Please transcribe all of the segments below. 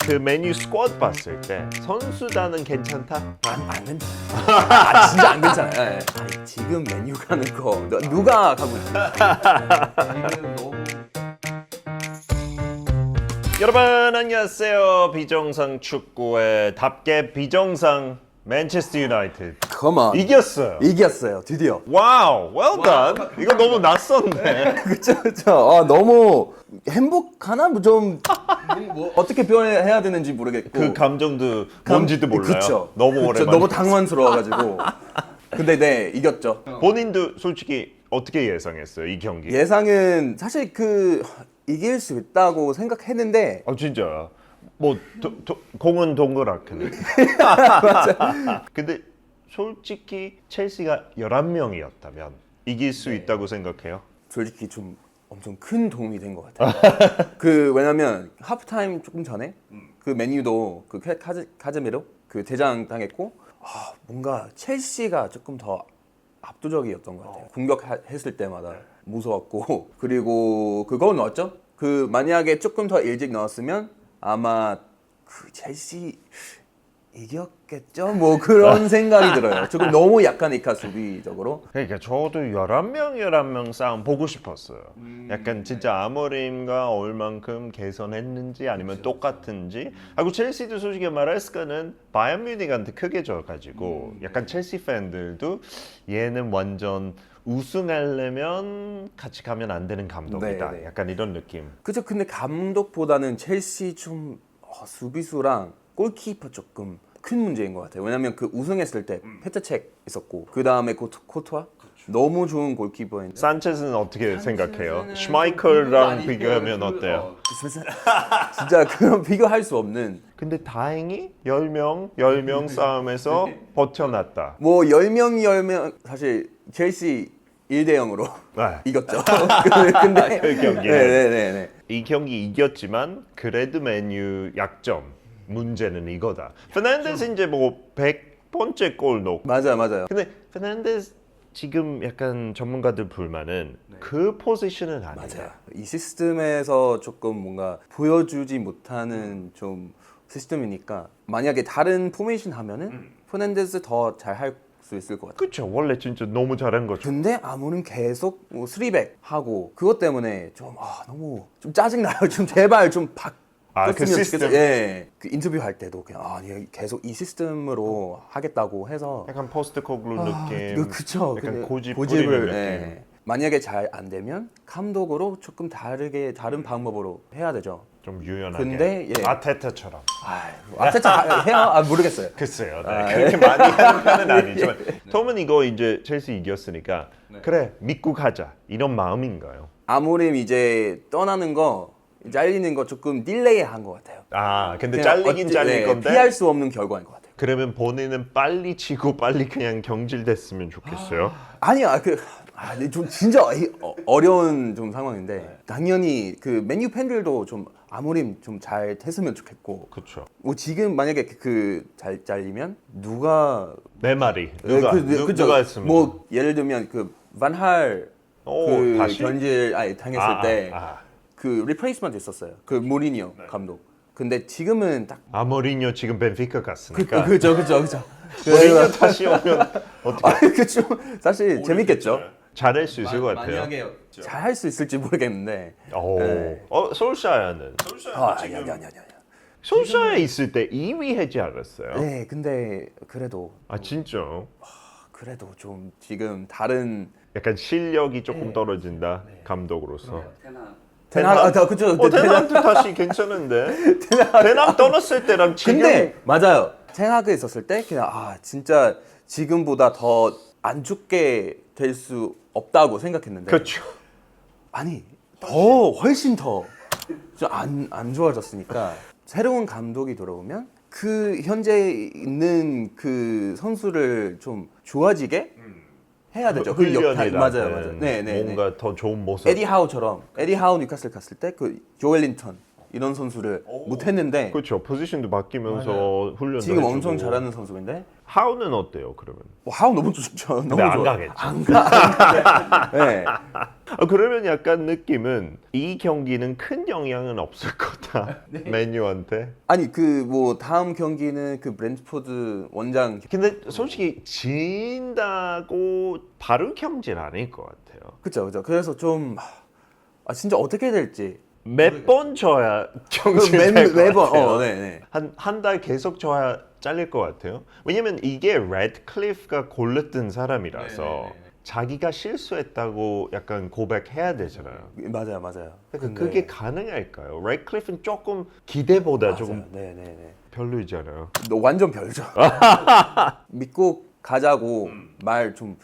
그 메뉴 스쿼드 봤을 때 선수단은 괜찮다? 안 괜찮아. 아, 진짜 안 괜찮아요. 예. 아니, 지금 메뉴 가는 거 누가 가고 있어요? 지금 너무 여러분 안녕하세요. 비정상 축구의 답게 비정상 맨체스터 유나이티드 컴온 이겼어요. 드디어. 와우, well done. 이거 너무 낯선데. 그쵸. 너무 행복하나 좀 어떻게 표현해야 되는지 모르겠고 그 감정도 뭔지도 몰라요. 그쵸. 너무 그쵸. 오랜만에. 너무 당황스러워가지고. 근데 네 이겼죠. 본인도 솔직히 어떻게 예상했어요 이 경기? 예상은 사실 이길 수 있다고 생각했는데 진짜 뭐 공은 동그랗게. 근데 솔직히 첼시가 11명이었다면 이길 수 있다고 생각해요? 솔직히 좀 엄청 큰 도움이 된 것 같아요. 왜냐면 하프타임 조금 전에 그 메뉴도 그 카즈미로 그 대장 당했고 뭔가 첼시가 조금 더 압도적이었던 것 같아요. 공격했을 때마다 무서웠고 그리고 그걸 넣었죠. 만약에 조금 더 일찍 넣었으면 아마 첼시 이겼겠죠? 뭐 그런 생각이 들어요. 조금 너무 약하니까 수비적으로. 그러니까 저도 11명 싸움 보고 싶었어요. 약간 진짜 아모림과 얼만큼 개선했는지 아니면 똑같은지. 하고 첼시도 솔직히 말해서는 바이에른 뮤니크한테 크게 져가지고 약간 첼시 팬들도 얘는 완전 우승하려면 같이 가면 안 되는 감독이다. 네. 약간 이런 느낌. 그죠? 근데 감독보다는 첼시 좀 수비수랑 골키퍼 조금 큰 문제인 것 같아요. 왜냐면 우승했을 때 페트책 있었고 그 다음에 코트와 너무 좋은 골키퍼인데 산체스는 어떻게 생각해요? 슈마이클랑 비교하면 어때요? 진짜 그런 비교할 수 없는. 근데 다행히 10명 싸움에서 버텨놨다. 뭐 10명 사실 첼시 1대0으로 네. 이겼죠. 근데 그 경기는 네네네. 이 경기 이겼지만 그래도 메뉴 약점 문제는 이거다. 페르난데스 이제 뭐 100번째 골 넣고. 맞아요. 근데 페르난데스 지금 약간 전문가들 불만은 그 포지션은 아니다. 맞아요. 이 시스템에서 조금 뭔가 보여주지 못하는 좀 시스템이니까 만약에 다른 포메이션 하면은 페르난데스 더 잘 할 수 있을 것 같아요. 그렇죠. 원래 진짜 너무 잘한 거죠. 근데 아무는 계속 3백 하고 그것 때문에 좀 너무 좀 짜증나요. 좀 제발 좀 그 시스템. 좋겠어요. 예. 그 인터뷰 할 때도 그냥 계속 이 시스템으로 하겠다고 해서 약간 포스트코글루 느낌. 그쵸. 약간 고집 고집을 부리는 느낌. 예. 만약에 잘 안 되면 감독으로 조금 다른 방법으로 해야 되죠. 좀 유연하게. 근데, 예. 아테타처럼. 아테타 해요? 모르겠어요. 글쎄요. 그렇게 많이 하는 편은 아니지만. 톰은 이거 이제 첼시 이겼으니까 그래 믿고 가자 이런 마음인가요? 아무리 이제 떠나는 거 잘리는 거 조금 딜레이 한 것 같아요. 근데 잘리긴 잘릴 건데 피할 수 없는 결과인 것 같아요. 그러면 본인은 빨리 치고 빨리 그냥 경질됐으면 좋겠어요. 아니야 좀 진짜 어려운 좀 상황인데 당연히 메뉴 팬들도 좀 아무리 좀 잘 됐으면 좋겠고. 그렇죠. 뭐 지금 만약에 잘 잘리면 누가 내 말이 누가 했으면 뭐 예를 들면 반할 다시? 견질 당했을 때 리플레이스먼트 있었어요. 무리뉴 감독. 근데 지금은 딱 모리뉴 지금 벤피카 갔으니까. 그죠. 모리뉴 다시 오면 어떻게? 그죠. 사실 재밌겠죠. 잘할 수 있을 것 같아요. 잘 할 수 있을지 모르겠는데. 솔샤야는? 아니야. 솔샤야 있을 때 2위 하지 않았어요? 네, 근데 그래도 진짜? 그래도 좀 지금 다른 약간 실력이 조금 떨어진다 감독으로서. 그죠. 테나한테 다시 괜찮은데. 테나 떠났을 때랑 지금. 근데 맞아요. 테나그 있었을 때 그냥 진짜 지금보다 더 안 좋게 될 수 없다고 생각했는데. 그렇죠. 훨씬 더 안 좋아졌으니까 새로운 감독이 들어오면 현재 있는 선수를 좀 좋아지게 해야 되죠. 훈련이라. 맞아요. 네. 뭔가 더 좋은 모습. 에디 하우처럼 에디 하우 뉴카슬 갔을 때 조엘 린턴 이런 선수를 못 했는데 그렇죠. 포지션도 바뀌면서 훈련도 지금 해주고. 엄청 잘하는 선수인데 하우는 어때요? 그러면? 하우 너무 좋죠. 너무 근데 안 좋아요. 가겠죠. 안 가. 네. 그러면 약간 느낌은 이 경기는 큰 영향은 없을 거다. 맨유한테. 아니 그 뭐 다음 경기는 그 브랜트포드 원장 근데 솔직히 진다고 바로 경기는 아닐 것 같아요. 그쵸. 그래서 좀 진짜 어떻게 될지 몇 번 져야 경질 될것 매번 같아요. 네네. 한 달 계속 져야 잘릴 것 같아요. 왜냐면 이게 레드클리프가 골랐던 사람이라서 자기가 실수했다고 약간 고백해야 되잖아요. 맞아요. 그러니까 그게 가능할까요? 레드클리프는 조금 기대보다 조금 네네네. 별로이잖아요. 너 완전 별죠. 믿고 가자고 말 좀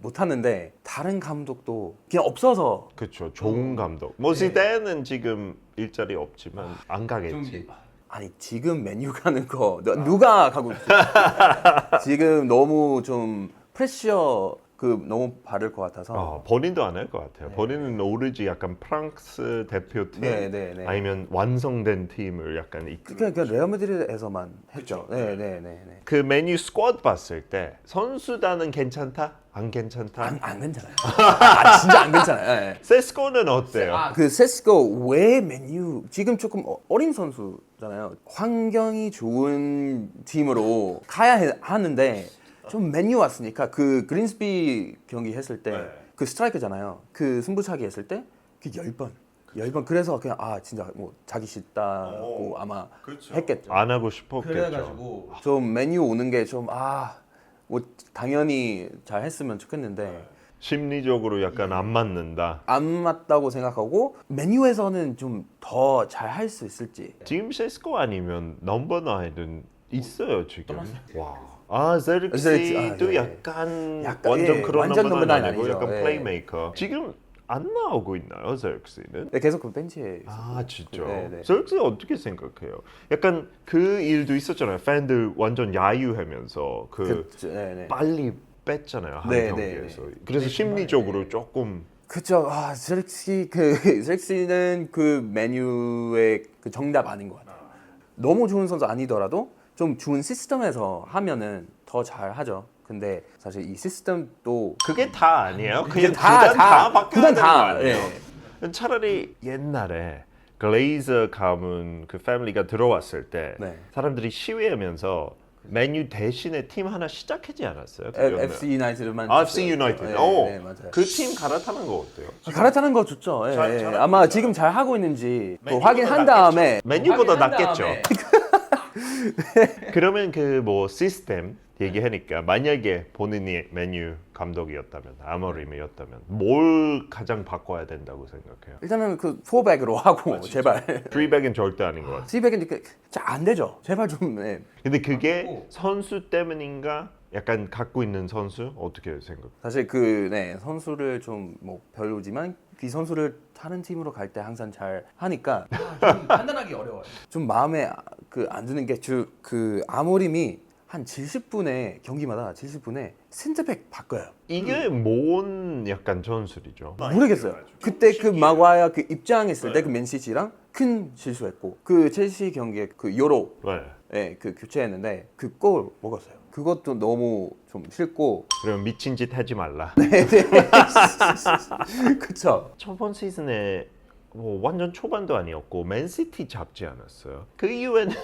못하는데 다른 감독도 그냥 없어서 그렇죠. 좋은 감독. 뭐 지대는 지금 일자리 없지만 안 가겠지. 아니 지금 메뉴 가는 거 누가 가고 있지? 지금 너무 좀 프레셔 너무 받을 것 같아서 본인도 안 할 것 같아요. 본인은 오로지 약간 프랑스 대표팀 네. 아니면 완성된 팀을 약간 이끌고 그냥 레알 마드리드에서만 했죠. 네네네. 그 메뉴 스쿼드 봤을 때 선수단은 괜찮다? 안 괜찮다? 안 괜찮아요. 진짜 안 괜찮아요. 네. 세스코는 어때요? 그 세스코 왜 메뉴 지금 조금 어린 선수잖아요. 환경이 좋은 팀으로 가야 하는데 좀 메뉴 왔으니까 그 그린스비 경기 했을 때 그 스트라이크잖아요. 그 승부차기 했을 때 그 10번 그래서 그냥 진짜 뭐 자기 싫다고 아마 했겠죠. 안 하고 싶었겠죠. 그래가지고 좀 메뉴 오는 게 좀 뭐 당연히 잘 했으면 좋겠는데 심리적으로 약간 안 맞는다. 안 맞다고 생각하고 메뉴에서는 좀 더 잘 할 수 있을지. 지금 세스코 아니면 넘버 9은 있어요 지금. 와. 젤릭시도 약간 완전 그런 완전 넘버 넘버 9 아니고 아니죠. 약간 예. 플레이메이커. 지금 안 나오고 있나요, 젤릭시는? 네, 계속 그 벤치에 진짜. 네. 젤릭시 어떻게 생각해요? 약간 그 일도 있었잖아요. 팬들 완전 야유하면서 네네. 빨리 뺐잖아요 한 네, 경기에서. 그래서 심리적으로 조금. 그쵸. 젤릭시는 그 메뉴의 그 정답 아닌 것 같아요. 너무 좋은 선수 아니더라도 좀 좋은 시스템에서 하면은 더 잘하죠. 근데 사실 이 시스템도 그게 다 아니에요. 그냥 다- 구단 다 바뀌어야 구단 되는 거 다, 아니에요? 차라리 옛날에 글레이저 가문 그 패밀리가 들어왔을 때 네. 사람들이 시위하면서 메뉴 대신에 팀 하나 시작하지 않았어요? FC 유나이티드만 FC 유나이티드. 네, 맞아요. 그 팀 갈아타는 거 어때요? 갈아타는 거 좋죠. 잘하고 아마 있어요. 지금 잘 하고 있는지 또 메뉴보다 확인한 낫겠죠. 다음에 메뉴보다 확인한 낫겠죠. 다음에 그러면 그 뭐 시스템 얘기하니까 만약에 본인이 메뉴 감독이었다면 아모림이었다면 뭘 가장 바꿔야 된다고 생각해요? 일단은 그 4백으로 하고 제발 3백은 절대 아닌 것 같아요. 3백은 잘안 되죠. 제발 좀 근데 그게 선수 때문인가? 약간 갖고 있는 선수 어떻게 생각? 사실 선수를 좀 뭐 별로지만 그 선수를 다른 팀으로 갈 때 항상 잘 하니까 좀 판단하기 어려워요. 좀 마음에 안 드는 게 그 아모림이 한 70분에 경기마다 70분에 센터백 바꿔요. 이게 뭔 약간 전술이죠? 모르겠어요. 그때 그 마과야 그 입장했을 때 그 맨시티랑 큰 실수했고 그 첼시 경기에 그 요로 네. 그 교체했는데 그 골 먹었어요. 그것도 너무 좀 싫고 그러면 미친 짓 하지 말라. 그쵸. 저번 시즌에 뭐 완전 초반도 아니었고 맨시티 잡지 않았어요. 그 이후에는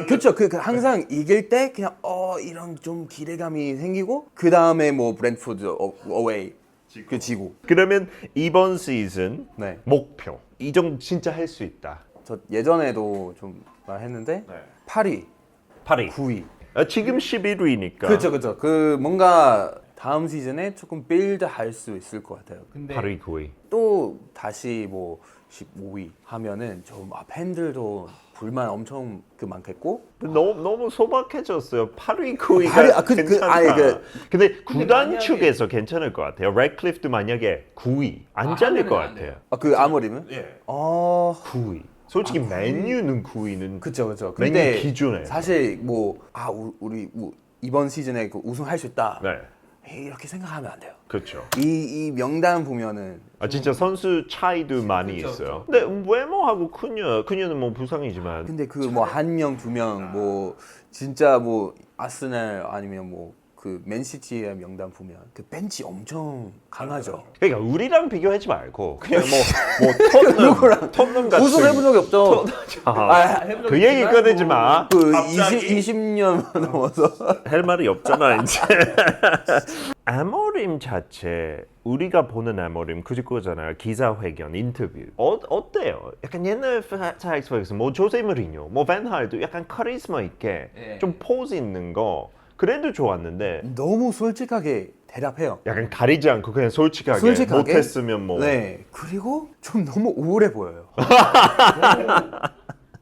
그쵸. 그 항상 이길 때 그냥 이런 좀 기대감이 생기고 그 다음에 뭐 브랜트포드 어웨이 그 지고. 그러면 이번 시즌 네. 목표 이 정도 진짜 할 수 있다. 저 예전에도 좀 말했는데 8위, 8위. 9위. 지금 11위니까. 그렇죠. 그 뭔가 다음 시즌에 조금 빌드 할 수 있을 것 같아요. 근데 8위, 9위. 또 다시 뭐 15위 하면은 좀 팬들도 불만 엄청 많겠고. 너무 소박해졌어요. 8위, 9위가 8위, 괜찮다. 근데 구단 만약에- 측에서 괜찮을 것 같아요. 레드클리프도 만약에 9위 안 잘릴 것 같아요. 그 아모림은? 예. 9위. 솔직히 맨유는 9위는 그쵸. 맨유 근데 기준에. 사실 뭐 우리 뭐 이번 시즌에 그 우승할 수 있다 네. 이렇게 생각하면 안 돼요. 그렇죠. 이 명단 보면은 진짜 선수 차이도 많이 있어요. 근데 외모하고 그녀는 뭐 부상이지만 근데 그 뭐 한 명, 두 명 뭐 진짜 뭐 아스날 아니면 뭐 그 맨시티의 명단 보면 그 벤치 엄청 강하죠. 그러니까 우리랑 비교하지 말고 그냥 뭐 토트넘 같은 우승해본 적이 없죠. 해본 적이 그 얘기 있지만 꺼내지 마. 그 20년 넘어서 할 말이 없잖아 이제. 아모림 자체 우리가 보는 아모림 그거잖아요. 기자회견, 인터뷰 어때요? 약간 옛날 사이클에서 뭐 조세 무리뉴, 뭐 벤할도 약간 카리스마 있게 좀 포즈 있는 거 그래도 좋았는데 너무 솔직하게 대답해요. 약간 가리지 않고 그냥 솔직하게 못했으면 뭐. 네. 그리고 좀 너무 우울해 보여요.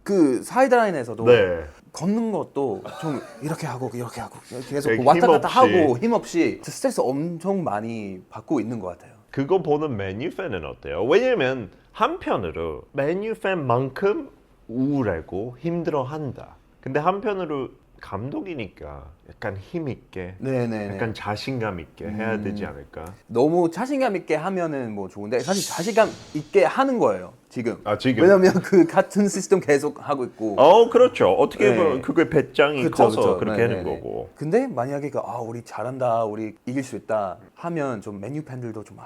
그 사이드라인에서도 네. 걷는 것도 좀 이렇게 하고 계속 네, 왔다 갔다 힘없이. 하고 힘없이 스트레스 엄청 많이 받고 있는 것 같아요. 그거 보는 맨유 팬은 어때요? 왜냐면 한편으로 맨유 팬만큼 우울하고 힘들어한다. 근데 한편으로 감독이니까 약간 힘 있게, 네네. 약간 자신감 있게 해야 되지 않을까? 너무 자신감 있게 하면은 뭐 좋은데 사실 자신감 있게 하는 거예요 지금. 지금. 왜냐면 그 같은 시스템 계속 하고 있고. 그렇죠. 어떻게 네. 보면 그게 배짱이 그쵸, 커서 그쵸. 그렇게 하는 네네네. 거고. 근데 만약에 우리 잘한다, 우리 이길 수 있다 하면 좀 맨유 팬들도 좀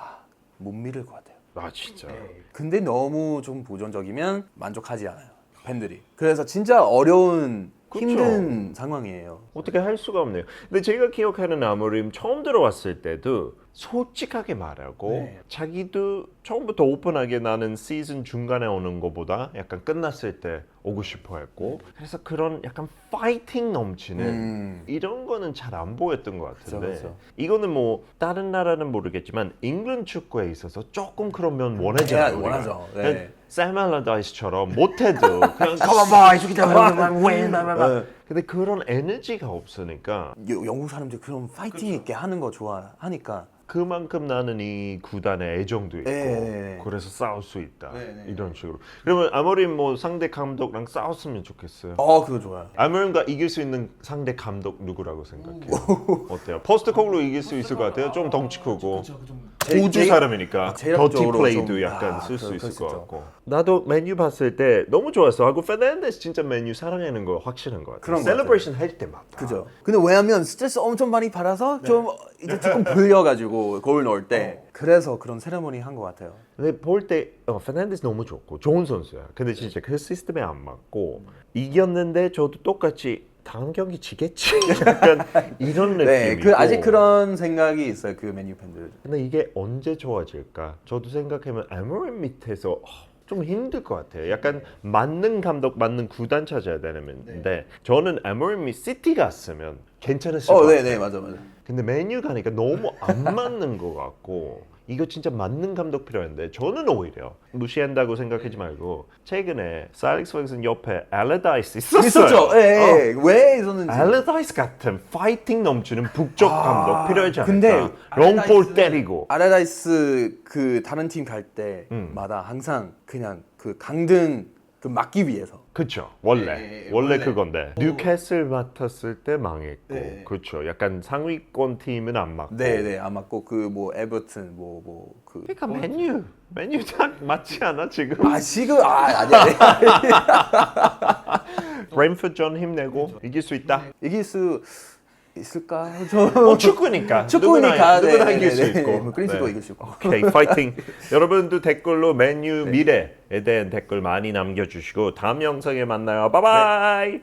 못 믿을 것 같아요. 진짜. 근데 너무 좀 보존적이면 만족하지 않아요 팬들이. 그래서 진짜 어려운 그쵸. 힘든 상황이에요. 어떻게 할 수가 없네요. 근데 제가 기억하는 아모림 처음 들어왔을 때도 솔직하게 말하고 네. 자기도 처음부터 오픈하게 나는 시즌 중간에 오는 것보다 약간 끝났을 때 오고 싶어 했고 그래서 그런 약간 파이팅 넘치는 이런 거는 잘 안 보였던 것 같은데 그쵸. 이거는 뭐 다른 나라는 모르겠지만 잉글랜드 축구에 있어서 조금 그런 면 원하잖아요. 우리가. 원하죠. 네. 그냥 샘 알라다이스처럼 못해도 그냥 가봐봐 이렇게 되면 근데 그런 에너지가 없으니까 영국 사람들이 그런 파이팅 있게 하는 거 좋아하니까. 그만큼 나는 이 구단에 애정도 있고 네. 그래서 싸울 수 있다 네. 이런 식으로. 그러면 아모림 뭐 상대 감독랑 싸웠으면 좋겠어요. 그거 좋아요. 아모림과 이길 수 있는 상대 감독 누구라고 생각해요? 어때요? 포스트코글로 이길 수 있을 것 같아요. 좀 덩치 크고 우주 사람이니까 더티 체력적으로 플레이도 좀, 약간 쓸 수 그럴 있을 수 것 있죠. 같고. 나도 맨유 봤을 때 너무 좋았어. 하고 페르난데스 진짜 맨유 사랑하는 거 확실한 것 같아요. 그런 것 셀러브레이션 할 때마다. 그죠. 근데 왜냐면 스트레스 엄청 많이 받아서 좀 이제 조금 불려가지고 골 넣을 때 그래서 그런 세레모니 한 것 같아요. 근데 볼 때 페르난데스 너무 좋고 좋은 선수야. 근데 진짜 그 시스템에 안 맞고 이겼는데 저도 똑같이 다음 경기 지겠지. 약간 이런 느낌이고. 그 아직 그런 생각이 있어요. 그 맨유 팬들. 근데 이게 언제 좋아질까? 저도 생각하면 아모림 밑에서 좀 힘들 것 같아요. 약간 맞는 감독, 맞는 구단 찾아야 되는데 저는 아모림이 시티 갔으면 괜찮았을 것 같아요. 네, 맞아. 근데 메뉴 가니까 너무 안 맞는 것 같고 이거 진짜 맞는 감독 필요한데 저는 오히려 무시한다고 생각하지 말고 최근에 살릭스 퍼거슨 옆에 알라다이스 있었어요. 있었죠. 왜 있었는지. 알라다이스 같은 파이팅 넘치는 북쪽 감독 필요하지 않을까? 근데 롱볼 때리고 알라다이스 그 다른 팀 갈 때마다 항상 그냥 그 강등 그 막기 위해서. 그렇죠. 원래 그건데 뉴캐슬 맡았을 때 망했고 그렇죠. 약간 상위권 팀은 안 맞고 네, 안 맞고 그 뭐 에버튼 그 그러니까 메뉴 딱 맞지 않아 지금? 지금 아니야. 브랜포드전 힘내고 이길 수 있다. 이길 수 있을까? 축구니까 축구니까 누구나 이길 수 있고 뭐 그리스도 이길 수 있고. 오케이 파이팅. 여러분도 댓글로 맨유 미래에 대한 댓글 많이 남겨주시고 다음 영상에 만나요. 바이바이.